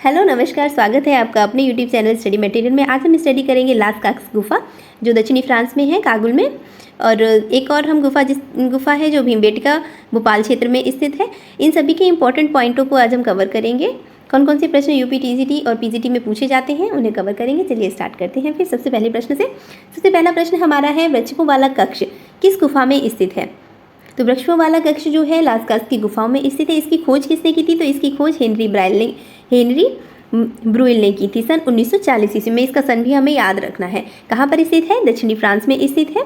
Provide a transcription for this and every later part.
Hello नमस्कार, स्वागत है आपका अपने यूट्यूब चैनल स्टडी मटेरियल में। आज हम स्टडी करेंगे लास्काक्स गुफा जो दक्षिणी फ्रांस में है, कागुल में। और एक और हम गुफा है जो भीमबेटका भोपाल क्षेत्र में स्थित है। इन सभी के इंपॉर्टेंट पॉइंटों को आज हम कवर करेंगे। कौन कौन से प्रश्न यूपी टीजीटी और पीजीटी में पूछे जाते हैं उन्हें कवर करेंगे। चलिए स्टार्ट करते हैं फिर सबसे पहले प्रश्न से। सबसे पहला प्रश्न हमारा है, वृक्षों वाला कक्ष किस गुफा में स्थित है? तो वृक्षों वाला कक्ष जो है लास्काक्स की गुफाओं में स्थित है। इसकी खोज किसने की थी? तो इसकी खोज हेनरी ब्रुइल ने की थी सन 1940 ईस्वी में। इसका सन भी हमें याद रखना है। कहाँ पर स्थित है? दक्षिणी फ्रांस में स्थित है।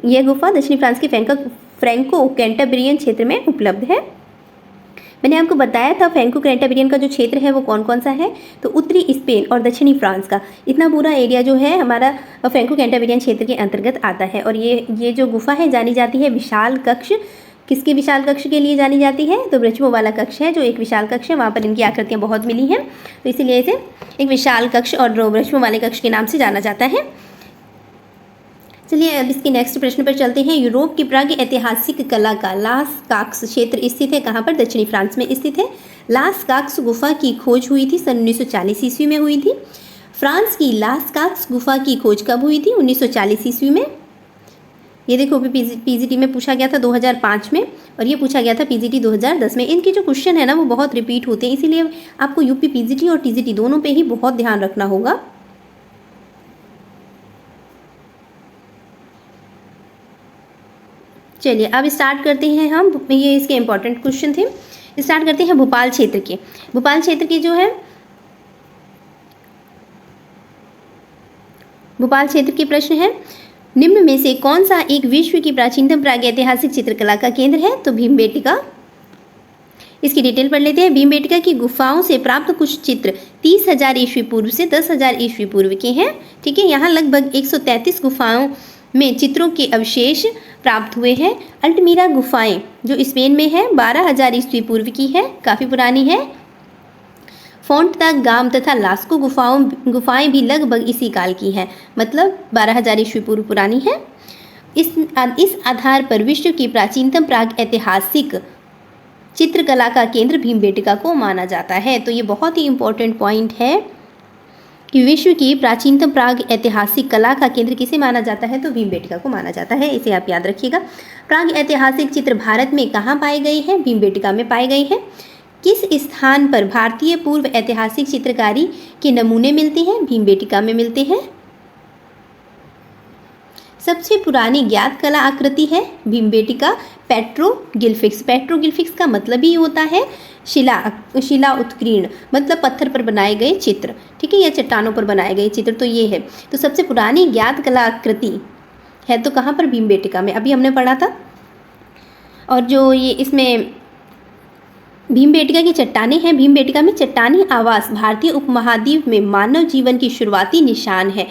यह गुफा दक्षिणी फ्रांस के फ्रैंको कैंटाब्रियन क्षेत्र में उपलब्ध है। मैंने आपको बताया था फ्रैंको कैंटाब्रियन का जो क्षेत्र है वो कौन कौन सा है। तो उत्तरी स्पेन और दक्षिणी फ्रांस का इतना पूरा एरिया जो है हमारा फ्रैंको कैंटाब्रियन क्षेत्र के अंतर्गत आता है। और ये जो गुफा है जानी जाती है विशाल कक्ष। किसके विशाल कक्ष के लिए जानी जाती है? तो वृक्षों वाला कक्ष है जो एक विशाल कक्ष है। वहाँ पर इनकी आकृतियाँ बहुत मिली हैं, तो इसीलिए इसे एक विशाल कक्ष और वृक्षों वाले कक्ष के नाम से जाना जाता है। चलिए अब इसके नेक्स्ट प्रश्न पर चलते हैं। यूरोप की प्राग ऐतिहासिक कला का लास्काक्स क्षेत्र स्थित है। कहाँ पर? दक्षिणी फ्रांस में स्थित है। लास्काक्स गुफा की खोज हुई थी सन 1940 ईस्वी में हुई थी। फ्रांस की लास्काक्स गुफा की खोज कब हुई थी? 1940 ईस्वी में। ये देखो पीजीटी में पूछा गया था 2005 में, और ये पूछा गया था पीजीटी 2010 में। इनके जो क्वेश्चन है ना वो बहुत रिपीट होते हैं, इसीलिए आपको यूपी पीजीटी और टीजीटी दोनों पे ही बहुत ध्यान रखना होगा। चलिए अब स्टार्ट करते हैं हम। ये इसके इंपॉर्टेंट क्वेश्चन थे। स्टार्ट करते हैं भोपाल क्षेत्र के। भोपाल क्षेत्र के जो है भोपाल क्षेत्र के प्रश्न है, निम्न में से कौन सा एक विश्व की प्राचीनतम प्रागैतिहासिक चित्रकला का केंद्र है? तो भीमबेटका। इसकी डिटेल पढ़ लेते हैं। भीमबेटका की गुफाओं से प्राप्त कुछ चित्र 30,000 ईस्वी पूर्व से 10,000 ईस्वी पूर्व के हैं। ठीक है, यहाँ लगभग 133 गुफाओं में चित्रों के अवशेष प्राप्त हुए हैं। अल्टमीरा गुफाएं जो स्पेन में है 12,000 ईस्वी पूर्व की है, काफ़ी पुरानी है। फोंट द गाम तथा लास्को गुफाएं भी लगभग इसी काल की हैं, मतलब 12,000 ईस्वी पूर्व पुरानी है। इस आधार पर विश्व की प्राचीनतम प्राग ऐतिहासिक चित्रकला का केंद्र भीमबेटका को माना जाता है। तो ये बहुत ही इंपॉर्टेंट पॉइंट है कि विश्व की प्राचीनतम प्राग ऐतिहासिक कला का केंद्र किसे माना जाता है? तो भीमबेटका को माना जाता है। इसे आप याद रखिएगा। प्राग ऐतिहासिक चित्र भारत में कहाँ पाए गए हैं? भीमबेटका में पाए गए हैं। किस स्थान पर भारतीय पूर्व ऐतिहासिक चित्रकारी के नमूने मिलते हैं? भीमबेटका में मिलते हैं। सबसे पुरानी ज्ञात कला आकृति है भीमबेटका पेट्रोग्लिफिक्स। पेट्रोग्लिफिक्स का मतलब ही होता है शिला उत्कीर्ण, मतलब पत्थर पर बनाए गए चित्र। ठीक है, या चट्टानों पर बनाए गए चित्र। तो ये है, तो सबसे पुरानी ज्ञात कला आकृति है तो कहाँ पर? भीमबेटका में। अभी हमने पढ़ा था। और जो ये इसमें भीमबेटका की चट्टानें हैं, भीमबेटका में चट्टानी आवास भारतीय उपमहाद्वीप में मानव जीवन की शुरुआती निशान है।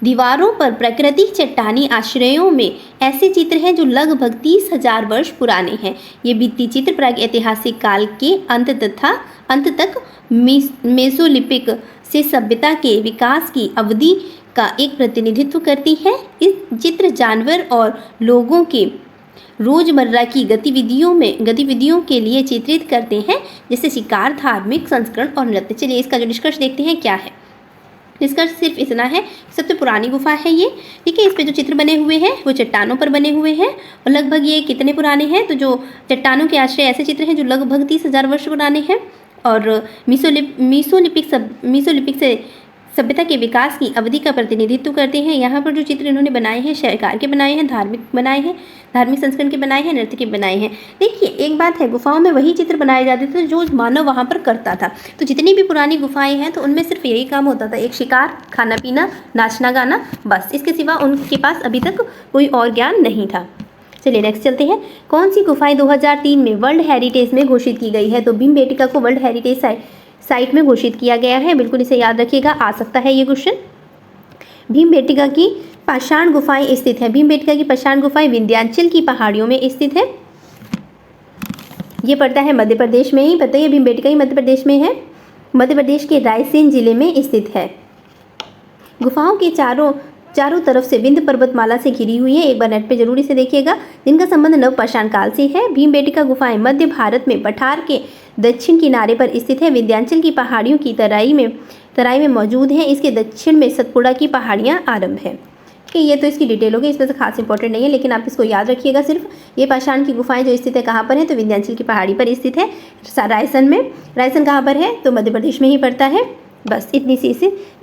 दीवारों पर प्राकृतिक चट्टानी आश्रयों में ऐसे चित्र हैं जो लगभग 30,000 वर्ष पुराने हैं। ये भित्ति चित्र प्रागैतिहासिक काल के अंत तक मेसोलिथिक से सभ्यता के विकास की अवधि का एक प्रतिनिधित्व करती है। इस चित्र जानवर और लोगों के रोजमर्रा की गतिविधियों के लिए चित्रित करते हैं, जैसे शिकार, धार्मिक संस्करण और नृत्य। चलिए इसका जो निष्कर्ष देखते हैं क्या है। निष्कर्ष सिर्फ इतना है, सबसे पुरानी गुफा है ये। ठीक है, इस पे जो चित्र बने हुए हैं वो चट्टानों पर बने हुए हैं, और लगभग ये कितने पुराने हैं? तो जो चट्टानों के आश्रय ऐसे चित्र हैं जो लगभग 30,000 वर्ष पुराने हैं, और मीसोलिपिक से सभ्यता के विकास की अवधि का प्रतिनिधित्व करते हैं। यहाँ पर जो चित्र इन्होंने बनाए हैं शिकार के बनाए हैं, धार्मिक संस्करण के बनाए हैं, नृत्य के बनाए हैं। देखिए एक बात है, गुफाओं में वही चित्र बनाए जाते थे जो मानव वहाँ पर करता था। तो जितनी भी पुरानी गुफाएं हैं तो उनमें सिर्फ यही काम होता था, एक शिकार, खाना पीना, नाचना गाना, बस। इसके सिवा उनके पास अभी तक कोई और ज्ञान नहीं था। चलिए नेक्स्ट चलते हैं। कौन सी गुफाएं 2003 में वर्ल्ड हेरिटेज में घोषित की गई है? तो भीमबेटका को वर्ल्ड हेरिटेज साइट में घोषित किया गया है। बिल्कुल इसे याद रखिएगा, आ सकता है ये क्वेश्चन। भीमबेटका की पाषाण गुफाएं स्थित है। भीमबेटका की पाषाण गुफाएं विंध्याचल की पहाड़ियों में स्थित है। ये पड़ता है मध्य प्रदेश में ही, पता है भीमबेटका ही मध्य प्रदेश में है। मध्य प्रदेश के रायसेन जिले में स्थित है। गुफाओं के चारों चारों तरफ से विंध्य पर्वतमाला से घिरी हुई है, एक बार नेट पे जरूर इसे देखिएगा, जिनका संबंध नवपाषाण काल से है। भीमबेटका गुफाएं मध्य भारत में पठार के दक्षिण किनारे पर स्थित है, विंध्याचल की पहाड़ियों की तराई में मौजूद है। इसके दक्षिण में सतपुड़ा की पहाड़ियाँ आरंभ है। कि ये तो इसकी डिटेल होगी, इसमें से खास इंपॉर्टेंट नहीं है, लेकिन आप इसको याद रखिएगा। सिर्फ ये पाषाण की गुफाएं जो स्थित है कहाँ पर है, तो विंध्याचल की पहाड़ी पर स्थित है, रायसन में। रायसन कहाँ पर है, तो मध्य प्रदेश में ही पड़ता है। बस इतनी सी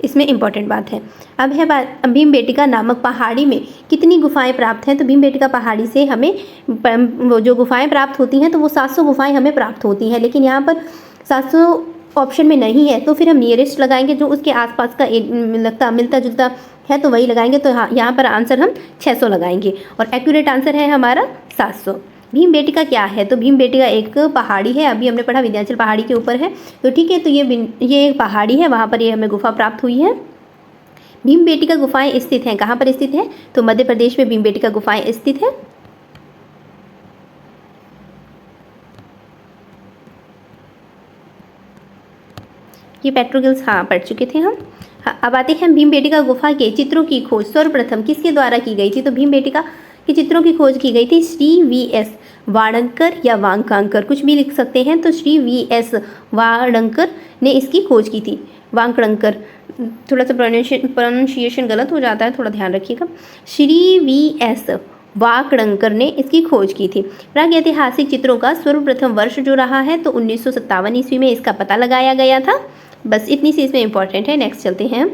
इसमें इंपॉर्टेंट बात है। अब है बात भीमबेटका नामक पहाड़ी में कितनी गुफाएं प्राप्त हैं। तो भीमबेटका पहाड़ी से हमें वो जो गुफाएं प्राप्त होती हैं, तो वो 700 गुफाएं हमें प्राप्त होती हैं, लेकिन यहाँ पर 700 ऑप्शन में नहीं है, तो फिर हम नियरेस्ट लगाएंगे जो उसके आसपास का मिलता जुलता है, तो वही लगाएंगे। तो हाँ, यहाँ पर आंसर हम 600 लगाएंगे और एक्यूरेट आंसर है हमारा 700। भीमबेटका क्या है, तो भीमबेटका एक पहाड़ी है, अभी हमने पढ़ा विंध्याचल पहाड़ी के ऊपर है, तो ठीक है। तो ये एक पहाड़ी है, वहाँ पर ये हमें गुफा प्राप्त हुई है। भीमबेटका गुफाएं स्थित हैं, कहाँ पर स्थित है, तो मध्य प्रदेश में भीमबेटका गुफाएं स्थित है। ये पेट्रोगिल्स हाँ पढ़ चुके थे हम। हाँ, अब आते हैं भीमबेटका गुफा के चित्रों की खोज सर्वप्रथम किसके द्वारा की गई थी। तो भीमबेटका के चित्रों की खोज की गई थी श्री वी.एस. वाणंकर या वांकांकर, कुछ भी लिख सकते हैं। तो श्री वी.एस. वाणंकर ने इसकी खोज की थी। वांकणकर, थोड़ा सा प्रोनाउंसिएशन गलत हो जाता है, थोड़ा ध्यान रखिएगा। श्री वी.एस. वाकणकर ने इसकी खोज की थी। प्रागैतिहासिक चित्रों का सर्वप्रथम वर्ष जो रहा है, तो 1957 ईस्वी में इसका पता लगाया गया था। बस इतनी सी इसमें इंपॉर्टेंट है। नेक्स्ट चलते हैं।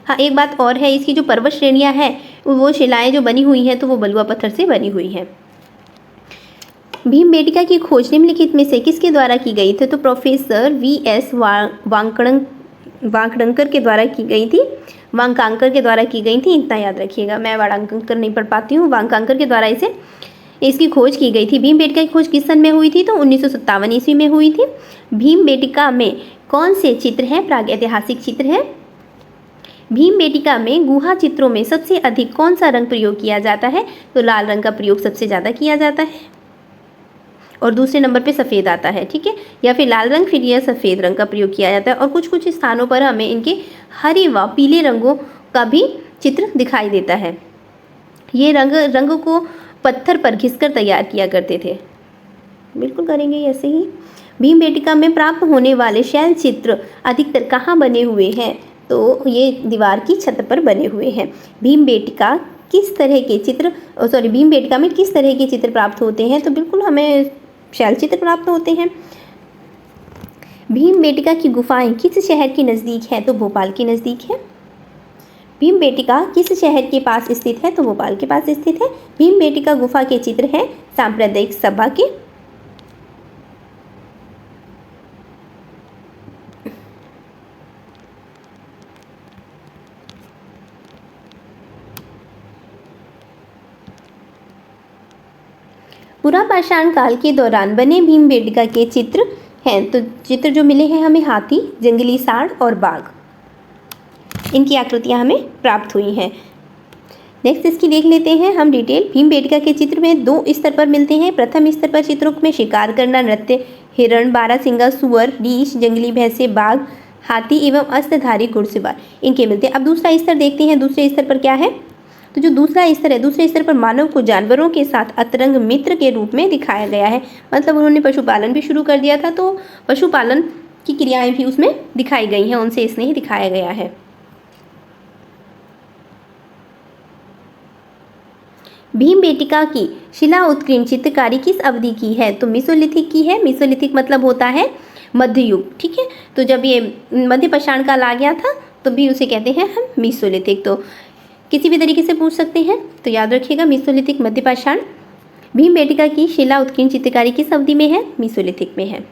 हाँ, एक बात और है, इसकी जो पर्वत श्रेणियाँ हैं वो शिलाएं जो बनी हुई हैं, तो वो बलुआ पत्थर से बनी हुई हैं। भीमबेटका की खोज निम्नलिखित में से किसके द्वारा की गई थी। तो प्रोफेसर वी.एस. वांकणकर के द्वारा की गई थी। वांकांकर के द्वारा की गई थी, इतना याद रखिएगा। मैं वांकांकर नहीं पढ़ पाती हूँ, वांकांकर के द्वारा इसकी खोज की गई थी। भीमबेटका की खोज किस सन में हुई थी, तो 1957 ईस्वी में हुई थी। भीमबेटका में कौन से चित्र हैं, प्रागैतिहासिक चित्र हैं। भीमबेटका में गुहा चित्रों में सबसे अधिक कौन सा रंग प्रयोग किया जाता है, तो लाल रंग का प्रयोग सबसे ज़्यादा किया जाता है और दूसरे नंबर पे सफ़ेद आता है, ठीक है, या फिर लाल रंग फिर यह सफ़ेद रंग का प्रयोग किया जाता है। और कुछ कुछ स्थानों पर हमें इनके हरे व पीले रंगों का भी चित्र दिखाई देता है। ये रंग को पत्थर पर घिसकर तैयार किया करते थे। बिल्कुल करेंगे ऐसे ही। भीमबेटका में प्राप्त होने वाले शैल चित्र अधिकतर कहाँ बने हुए हैं, तो ये दीवार की छत पर बने हुए हैं। भीमबेटका में किस तरह के चित्र प्राप्त होते हैं, तो बिल्कुल हमें शैल चित्र प्राप्त होते हैं। भीमबेटका की गुफाएं किस शहर के नज़दीक है, तो भोपाल के नज़दीक है। भीमबेटका किस शहर के पास स्थित है, तो भोपाल के पास स्थित है। भीमबेटका गुफा के चित्र हैं सांप्रदायिक सभा के। पुरापाषाण काल के दौरान बने भीमबेटका के चित्र हैं, तो चित्र जो मिले हैं हमें हाथी, जंगली सांड और बाघ, इनकी आकृतियां हमें प्राप्त हुई हैं। नेक्स्ट इसकी देख लेते हैं हम डिटेल। भीमबेटका के चित्र में 2 स्तर पर मिलते हैं। प्रथम स्तर पर चित्रों में शिकार करना, नृत्य, हिरण, बारहसिंगा, सुअर, रीछ, जंगली भैंसे, बाघ, हाथी एवं अस्त्रधारी घुड़सवार, इनके मिलते हैं। अब दूसरा स्तर देखते हैं, दूसरे स्तर पर क्या है। तो जो दूसरा स्तर है, दूसरे स्तर पर मानव को जानवरों के साथ अंतरंग मित्र के रूप में दिखाया गया है। मतलब उन्होंने पशुपालन भी शुरू कर दिया था, तो पशुपालन की क्रियाएं भी उसमें दिखाई गई हैं, उनसे स्नेह दिखाया गया है। भीमबेटका की शिला उत्कीर्ण चित्रकारी किस अवधि की है, तो मेसोलिथिक की है। मेसोलिथिक मतलब होता है मध्य युग, ठीक है। तो जब ये मध्य पाषाण काल आ गया था, तो भी उसे कहते हैं हम मेसोलिथिक। तो किसी भी तरीके से पूछ सकते हैं, तो याद रखिएगा मेसोलिथिक, मध्य पाषाण। भीमबेटका की शिला उत्कीर्ण चित्रकारी किस अवधि में है, मेसोलिथिक में है।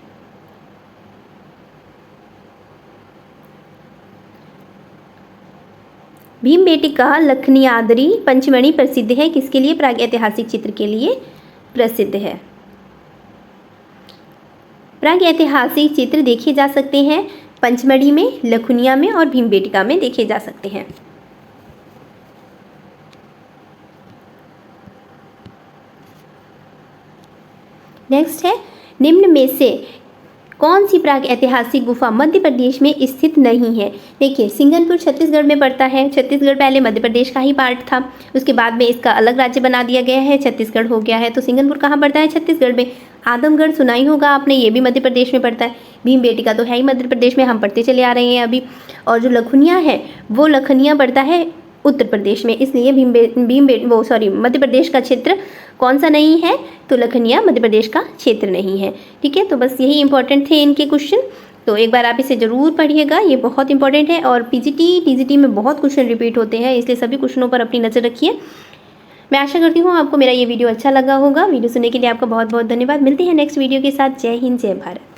भीमबेटका लखनियादरी पंचमढ़ी प्रसिद्ध है, किसके लिए, प्रागैतिहासिक चित्र के लिए प्रसिद्ध है। प्रागैतिहासिक चित्र देखे जा सकते हैं पंचमढ़ी में, लखनिया में और भीमबेटका में देखे जा सकते हैं। नेक्स्ट है, निम्न में से कौन सी प्राग ऐतिहासिक गुफा मध्य प्रदेश में स्थित नहीं है? देखिए, सिंगनपुर छत्तीसगढ़ में पड़ता है। छत्तीसगढ़ पहले मध्य प्रदेश का ही पार्ट था, उसके बाद में इसका अलग राज्य बना दिया गया है, छत्तीसगढ़ हो गया है। तो सिंगनपुर कहाँ पड़ता है? छत्तीसगढ़ में। आदमगढ़ सुना ही होगा आपने, ये भी मध्य प्रदेश में पड़ता है। भीमबेटका तो है ही मध्य प्रदेश में, हम पढ़ते चले आ रहे हैं अभी। और जो लखनिया है वो लखनिया पड़ता है उत्तर प्रदेश में, इसलिए मध्य प्रदेश का क्षेत्र कौन सा नहीं है? तो लखनिया मध्य प्रदेश का क्षेत्र नहीं है। ठीक है, तो बस यही इंपॉर्टेंट थे इनके क्वेश्चन। तो एक बार आप इसे ज़रूर पढ़िएगा, ये बहुत इंपॉर्टेंट है। और टीजीटी में बहुत क्वेश्चन रिपीट होते हैं, इसलिए सभी क्वेश्चनों पर अपनी नज़र रखिए। मैं आशा करती हूँ आपको मेरा ये वीडियो अच्छा लगा होगा। वीडियो सुनने के लिए आपका बहुत बहुत धन्यवाद। मिलते हैं नेक्स्ट वीडियो के साथ। जय हिंद, जय भारत।